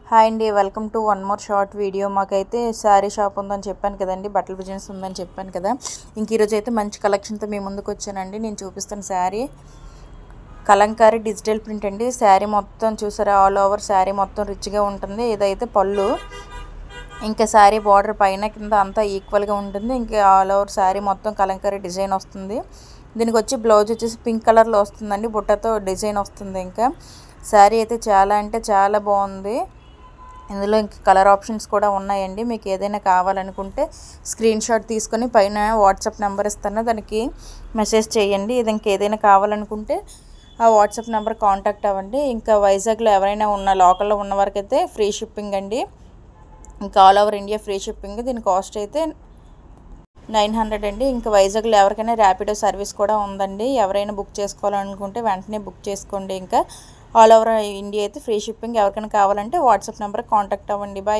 Hi అండి, welcome to one more short video. మాకైతే sari shop ఉందని చెప్పాను కదండి, బట్టల బిజినెస్ ఉందని చెప్పాను కదా. ఈరోజు అయితే మంచి కలెక్షన్తో మీ ముందుకు వచ్చానండి. నేను చూపిస్తున్న శారీ కలంకారీ డిజిటల్ ప్రింట్ అండి. శారీ మొత్తం చూసారా, ఆల్ ఓవర్ శారీ మొత్తం రిచ్గా ఉంటుంది. ఇదైతే పళ్ళు, ఇంకా శారీ బార్డర్ పైన కింద అంతా ఈక్వల్గా ఉంటుంది. ఇంకా ఆల్ ఓవర్ శారీ మొత్తం కలంకారీ డిజైన్ వస్తుంది. దీనికి వచ్చి బ్లౌజ్ వచ్చేసి పింక్ కలర్లో వస్తుందండి, బుట్టతో డిజైన్ వస్తుంది. ఇంకా శారీ అయితే చాలా అంటే చాలా బాగుంది. ఇందులో ఇంకా కలర్ ఆప్షన్స్ కూడా ఉన్నాయండి. మీకు ఏదైనా కావాలనుకుంటే స్క్రీన్ షాట్ తీసుకొని పైన వాట్సాప్ నెంబర్ ఇస్తాను, దానికి మెసేజ్ చేయండి. ఇది ఇంకేదైనా కావాలనుకుంటే ఆ వాట్సాప్ నెంబర్ కాంటాక్ట్ అవ్వండి. ఇంకా వైజాగ్లో ఎవరైనా లోకల్లో ఉన్న వరకైతే ఫ్రీ షిప్పింగ్ అండి. ఇంకా all over India free shipping. దీని కాస్ట్ అయితే 900 అండి. ఇంకా వైజాగ్లో ఎవరికైనా ర్యాపిడో సర్వీస్ కూడా ఉందండి. ఎవరైనా బుక్ చేసుకోవాలనుకుంటే వెంటనే బుక్ చేసుకోండి. ఇంకా ఆల్ ఓవర్ ఇండియా అయితే ఫ్రీ షిప్పింగ్. ఎవరికైనా కావాలంటే వాట్సాప్ నెంబర్ కాంటాక్ట్ అవ్వండి. బాయ్.